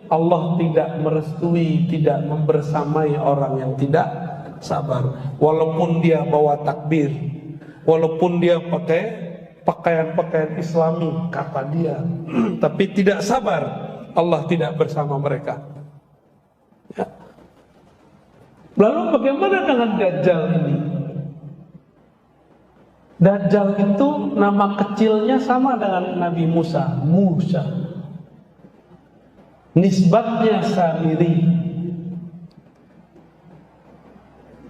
Allah tidak merestui, tidak membersamai orang yang tidak sabar. Walaupun dia bawa takbir, walaupun dia pakai pakaian-pakaian Islami, kata dia, tapi tidak sabar, Allah tidak bersama mereka. Ya. Lalu bagaimana dengan Dajjal ini? Dajjal itu nama kecilnya sama dengan Nabi Musa. Nisbatnya Samiri.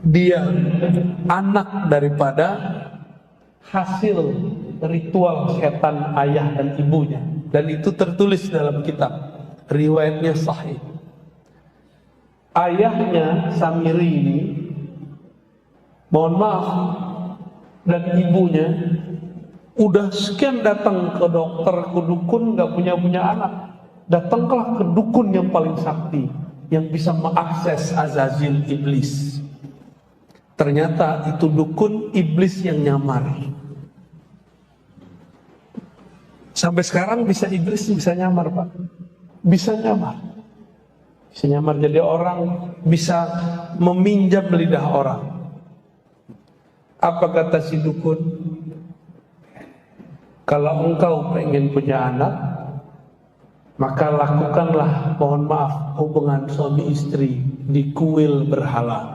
Dia anak daripada hasil ritual setan ayah dan ibunya, dan itu tertulis dalam kitab, riwayatnya sahih. Ayahnya Samiri ini, mohon maaf, dan ibunya udah sekian datang ke dokter, ke dukun, gak punya anak. Datanglah ke dukun yang paling sakti, yang bisa mengakses Azazil iblis. Ternyata itu dukun iblis yang nyamar. Sampai sekarang iblis bisa nyamar, Pak. Bisa nyamar. Bisa nyamar jadi orang, bisa meminjam lidah orang. Apa kata si dukun? Kalau engkau pengen punya anak, maka lakukanlah, mohon maaf, hubungan suami istri di kuil berhala.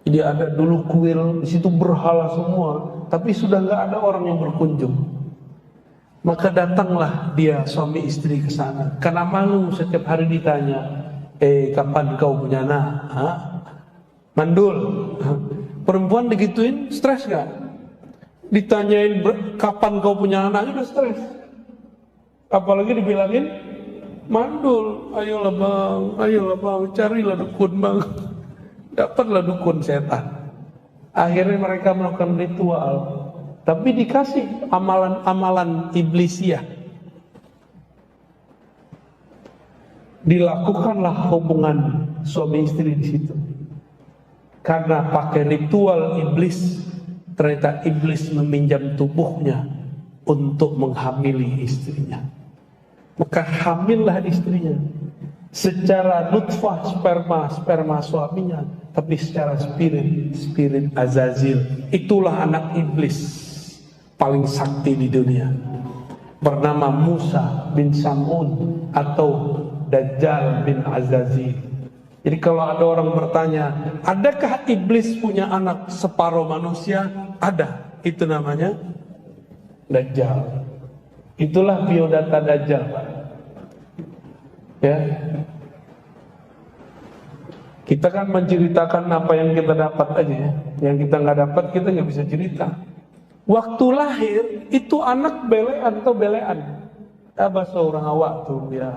Jadi ada dulu kuil, di situ berhala semua, tapi sudah nggak ada orang yang berkunjung. Maka datanglah dia suami istri ke sana. Karena malu setiap hari ditanya, kapan kau punya anak? Hah? Mandul. Perempuan digituin, stres gak? Ditanyain kapan kau punya anak, udah stres. Apalagi dibilangin mandul. Ayolah bang, carilah dukun bang. Dapatlah dukun setan. Akhirnya mereka melakukan ritual, tapi dikasih amalan-amalan iblisiah. Dilakukanlah hubungan suami istri di situ. Karena pakai ritual iblis, ternyata iblis meminjam tubuhnya untuk menghamili istrinya. Maka hamillah istrinya. Secara nutfah sperma suaminya, tapi secara spirit Azazil. Itulah anak iblis paling sakti di dunia, bernama Musa bin Sam'un atau Dajjal bin Azazil. Jadi kalau ada orang bertanya, adakah iblis punya anak separuh manusia? Ada. Itu namanya Dajjal. Itulah biodata Dajjal, Pak. Ya. Kita kan menceritakan apa yang kita dapat aja ya. Yang kita nggak dapat kita nggak bisa cerita. Waktu lahir itu anak belean atau belean. Bahasa orang awak tuh ya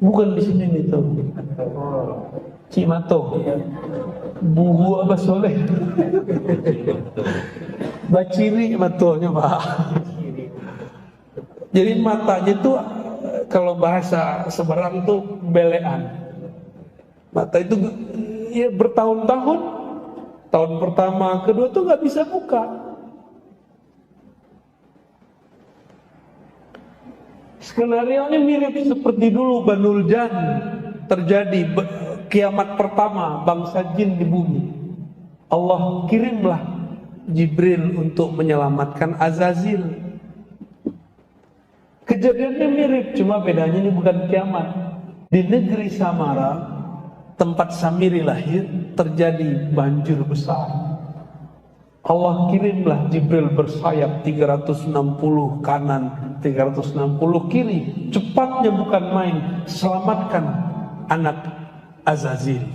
bukan di sini nih tuh. Cimato. Buhu apa soleh. Baciri matonya, Pak. Jadi matanya tuh kalau bahasa Seberang tuh belean. Mata itu ya bertahun-tahun. Tahun pertama, kedua tuh nggak bisa buka. Skenario-nya mirip seperti dulu Banul Jan terjadi kiamat pertama bangsa jin di bumi. Allah kirimlah Jibril untuk menyelamatkan Azazil. Kejadiannya mirip, cuma bedanya ini bukan kiamat. Di negeri Samara, tempat Samiri lahir, terjadi banjir besar. Allah kirimlah Jibril bersayap 360 kanan, 360 kiri. Cepatnya bukan main, selamatkan anak Azazil.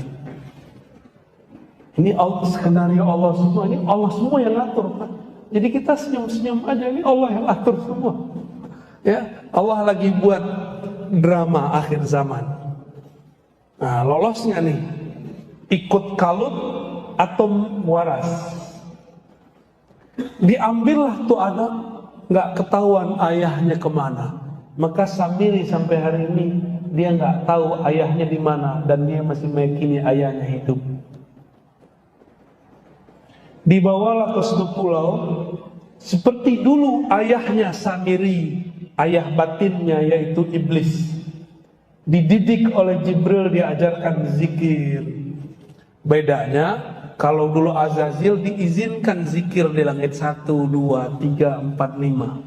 Ini skenario Allah semua. Ini Allah semua yang atur, Pak. Jadi kita senyum-senyum aja, ini Allah yang atur semua. Ya, Allah lagi buat drama akhir zaman. Nah, lolosnya nih, ikut kalut atau waras. Diambillah tuh anak, nggak ketahuan ayahnya kemana. Maka Samiri sampai hari ini dia nggak tahu ayahnya di mana dan dia masih meyakini ayahnya hidup. Dibawalah ke suatu pulau, seperti dulu ayahnya Samiri, ayah batinnya yaitu iblis. Dididik oleh Jibril, diajarkan zikir. Bedanya, kalau dulu Azazil diizinkan zikir di langit 1, 2, 3, 4, 5.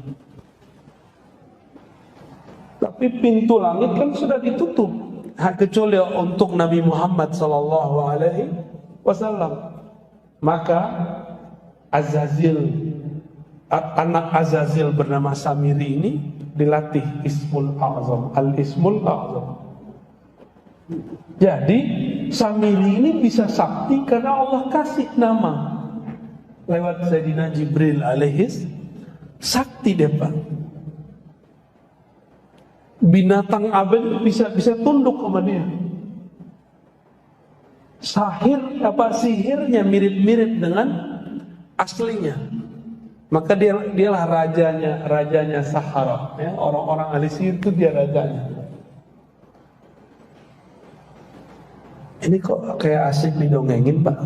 Tapi pintu langit kan sudah ditutup, kecuali untuk Nabi Muhammad SAW. Maka Azazil, anak Azazil bernama Samiri ini dilatih Ismul A'zam, Al-Ismul A'zam. Jadi Samiri ini bisa sakti karena Allah kasih nama. lewat Sayyidina Jibril alaihis, sakti dia Pak. Binatang aben bisa tunduk sama dia. Sihirnya mirip-mirip dengan aslinya. Maka dialah rajanya Sahara, ya, orang-orang ahli sihir itu dia rajanya. Ini kok kayak asik didongengin Pak.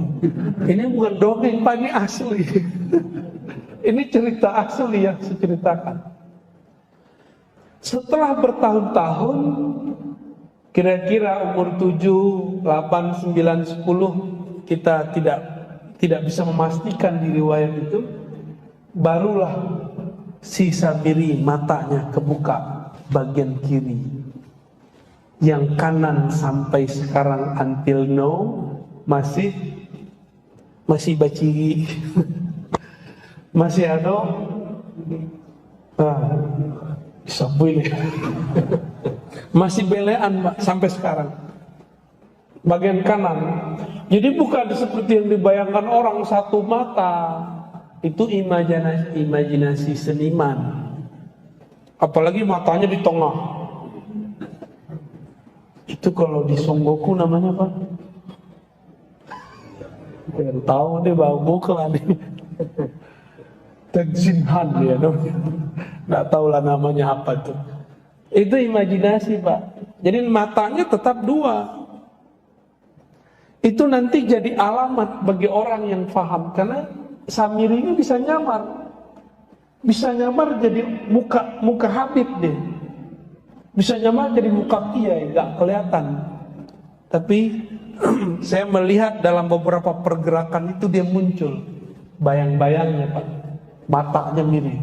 Ini bukan dongeng Pak, ini asli. Ini cerita asli yang saya ceritakan. Setelah bertahun-tahun, kira-kira umur 7, 8, 9, 10, kita tidak bisa memastikan di riwayat itu, barulah si Samiri matanya kebuka bagian kiri. Yang kanan sampai sekarang until now masih baci, masih ada bisa boleh. Masih belean Mbak sampai sekarang. Bagian kanan. Jadi bukan seperti yang dibayangkan orang satu mata. Itu imajinasi seniman. Apalagi matanya di tengah. Itu kalau di Songgoku namanya apa? Yang tahu deh bau bukan nih. Tejinhan dia namanya. Nggak tahu lah namanya apa tuh. Itu imajinasi Pak. Jadi matanya tetap dua. Itu nanti jadi alamat bagi orang yang paham. Karena Samiri ini bisa nyamar. Bisa nyamar jadi muka Habib deh. Bisa nyamar jadi muka kiai, nggak kelihatan. Tapi saya melihat dalam beberapa pergerakan itu dia muncul bayang-bayangnya Pak. Matanya mirip.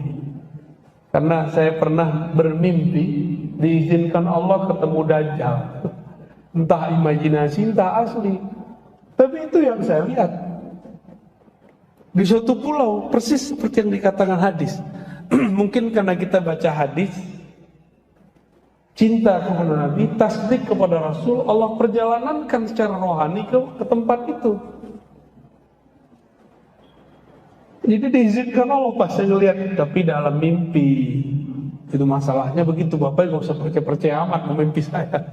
Karena saya pernah bermimpi diizinkan Allah ketemu Dajjal. Entah imajinasi, entah asli. Tapi itu yang saya lihat. Di suatu pulau, persis seperti yang dikatakan hadis. Mungkin karena kita baca hadis, cinta kepada Nabi, tasdik kepada Rasul, Allah perjalanankan secara rohani ke tempat itu. Jadi diizinkan Allah pas saya ngeliat, tapi dalam mimpi. Itu masalahnya begitu, Bapak nggak usah percaya amat mimpi saya.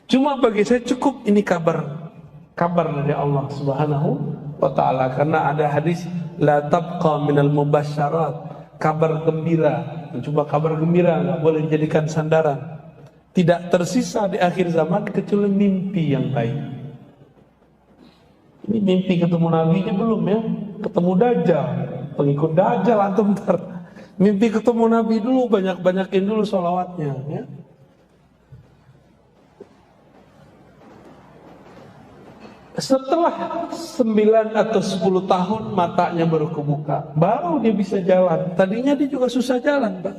Cuma bagi saya cukup ini kabar dari Allah Subhanahu wa Ta'ala. Karena ada hadis la tabqa minal mubasyarat, kabar gembira. Coba kabar gembira nggak boleh dijadikan sandaran. Tidak tersisa di akhir zaman kecuali mimpi yang baik. Ini mimpi ketemu Nabi-nya belum ya? Ketemu Dajjal, pengikut Dajjal antum ntar. Mimpi ketemu Nabi dulu, banyak-banyakin dulu sholawatnya ya. Setelah 9 atau 10 tahun matanya baru kebuka, baru dia bisa jalan. Tadinya dia juga susah jalan Pak.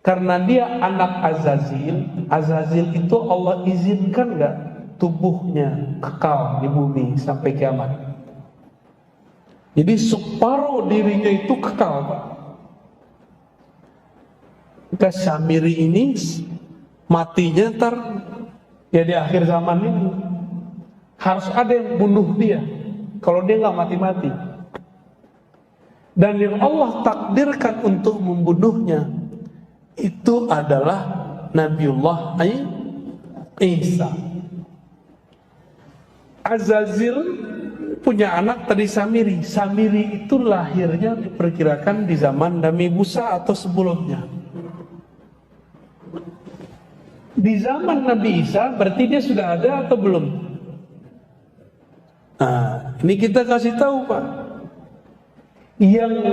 Karena dia anak Azazil. Azazil itu Allah izinkan gak tubuhnya kekal di bumi sampai kiamat. Jadi separuh dirinya itu kekal Pak. Samiri ini matinya ntar ya di akhir zaman ini. Harus ada yang bunuh dia. Kalau dia nggak mati-mati. Dan yang Allah takdirkan untuk membunuhnya itu adalah Nabiullah Isa. Azazil punya anak tadi Samiri. Samiri itu lahirnya diperkirakan di zaman Nabi Musa atau sebelumnya. Di zaman Nabi Isa berarti dia sudah ada atau belum? Nah, ini kita kasih tahu Pak. Yang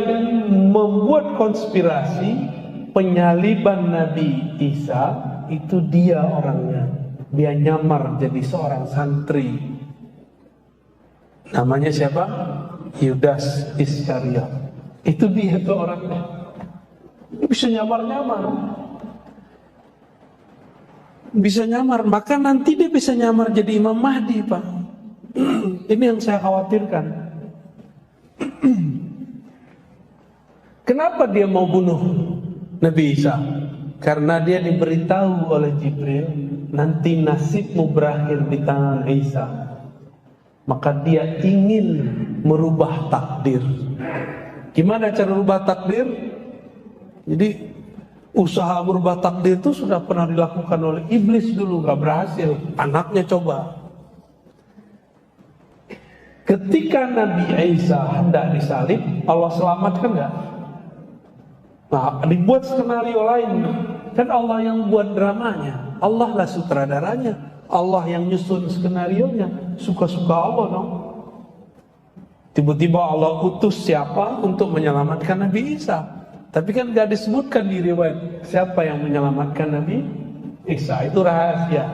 membuat konspirasi penyaliban Nabi Isa itu dia orangnya. Dia nyamar jadi seorang santri. Namanya siapa? Yudas Iskariot. Itu dia tuh orangnya. Dia bisa nyamar-nyamar. Bisa nyamar, maka nanti dia bisa nyamar jadi Imam Mahdi Pak. Ini yang saya khawatirkan. Kenapa dia mau bunuh Nabi Isa? Karena dia diberitahu oleh Jibril, nanti nasibmu berakhir di tangan Isa. Maka dia ingin merubah takdir. Gimana cara merubah takdir? Jadi usaha merubah takdir itu sudah pernah dilakukan oleh iblis dulu, gak berhasil. Anaknya coba. Ketika Nabi Isa hendak disalib, Allah selamatkan gak? Nah, dibuat skenario lain. Kan Allah yang buat dramanya, Allah lah sutradaranya, Allah yang nyusun skenarionya. Suka-suka Allah dong. Tiba-tiba Allah utus siapa untuk menyelamatkan Nabi Isa. Tapi kan gak disebutkan di riwayat siapa yang menyelamatkan Nabi Isa. Itu rahasia.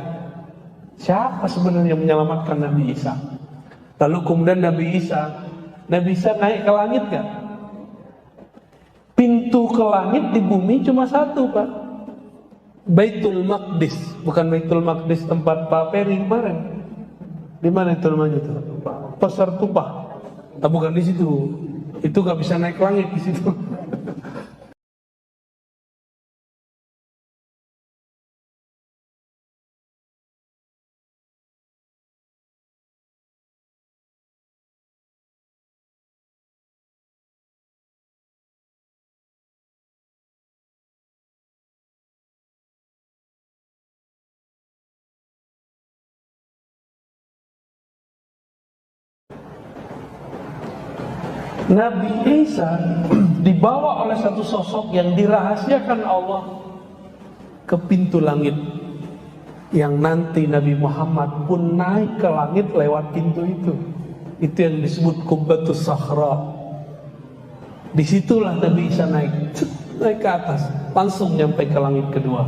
Siapa sebenarnya yang menyelamatkan Nabi Isa? Lalu kemudian Nabi Isa naik ke langit gak? Pintu ke langit di bumi cuma satu, Pak. Baitul Maqdis. Bukan Baitul Maqdis tempat Pak Peri kemarin. Di mana itu namanya itu? Pasar Tumpah. Tapi bukan di situ. Itu gak bisa naik ke langit di situ. Nabi Isa dibawa oleh satu sosok yang dirahasiakan Allah ke pintu langit, yang nanti Nabi Muhammad pun naik ke langit lewat pintu itu. Itu yang disebut Qubbatus Sakhra. Disitulah Nabi Isa naik ke atas, langsung nyampe ke langit kedua.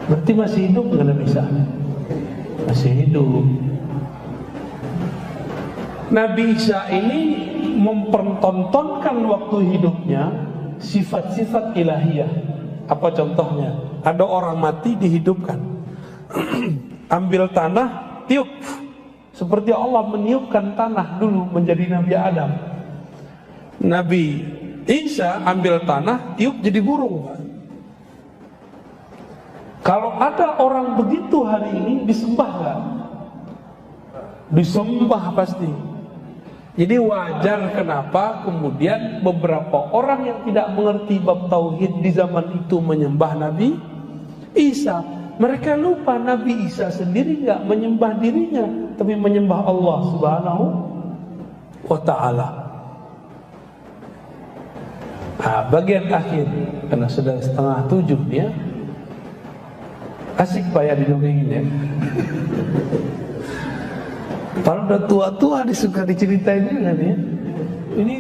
Berarti masih hidup nggak Nabi Isa? Masih hidup. Nabi Isa ini mempertontonkan waktu hidupnya sifat-sifat ilahiyah. Apa contohnya? Ada orang mati dihidupkan. Ambil tanah, tiup. Seperti Allah meniupkan tanah dulu menjadi Nabi Adam. Nabi Isa ambil tanah, tiup jadi burung. Kalau ada orang begitu hari ini, disembah gak? Disembah pasti. Jadi wajar kenapa kemudian beberapa orang yang tidak mengerti bab tauhid di zaman itu menyembah Nabi Isa. Mereka lupa Nabi Isa sendiri gak menyembah dirinya, tapi menyembah Allah Subhanahu wa ta'ala. Nah, bagian akhir, karena sudah 6:30 ya. Asik Pak ya didongengin ya. Kalau udah tua-tua disuka diceritain kan ya. Ini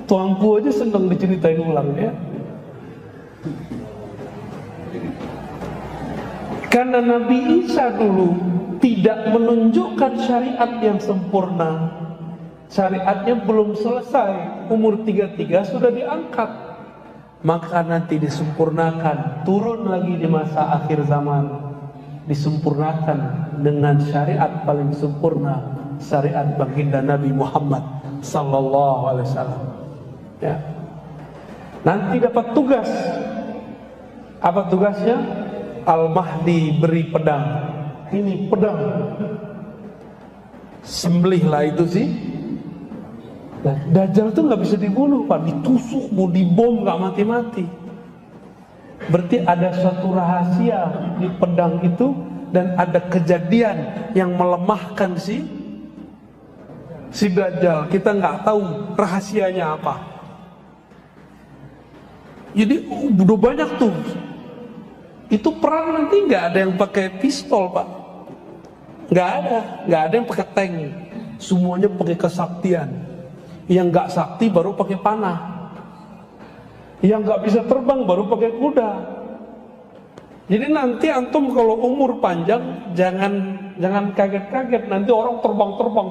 tuangku aja senang diceritain ulang ya. Karena Nabi Isa dulu tidak menunjukkan syariat yang sempurna. Syariatnya belum selesai. Umur 33 sudah diangkat. Maka nanti disempurnakan. Turun lagi di masa akhir zaman. Disempurnakan dengan syariat paling sempurna, syariat baginda Nabi Muhammad sallallahu alaihi wasallam. Ya. Nanti dapat tugas. Apa tugasnya? Al-Mahdi beri pedang. Ini pedang. Sembelihlah itu sih. Nah, Dajjal tuh nggak bisa dibunuh, Pak. Ditusuk, mau dibom nggak mati-mati. Berarti ada suatu rahasia di pedang itu dan ada kejadian yang melemahkan si Dajjal. Kita nggak tahu rahasianya apa. Jadi udah banyak tuh. Itu perang nanti nggak ada yang pakai pistol, Pak. Nggak ada yang pakai tank. Semuanya pakai kesaktian. Yang nggak sakti baru pakai panah. Yang nggak bisa terbang baru pakai kuda. Jadi nanti antum kalau umur panjang jangan kaget-kaget. Nanti orang terbang-terbang.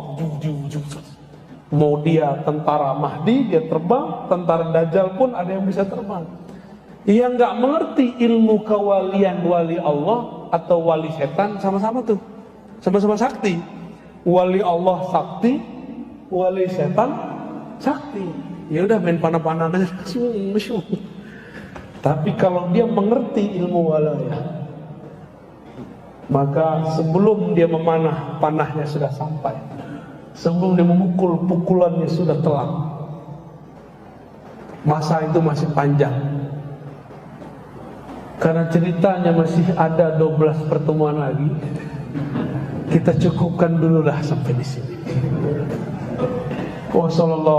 Mau dia tentara Mahdi dia terbang, tentara Dajjal pun ada yang bisa terbang. Yang nggak mengerti ilmu kewalian wali Allah atau wali setan sama-sama tuh, sama-sama sakti. Wali Allah sakti, wali setan sakti. Ya udah main panah-panah aja. Tapi kalau dia mengerti ilmu walayah, maka sebelum dia memanah, panahnya sudah sampai. Sebelum dia memukul, pukulannya sudah telak. Masa itu masih panjang. Karena ceritanya masih ada 12 pertemuan lagi, kita cukupkan dululah sampai di sini. Wassalamualaikum.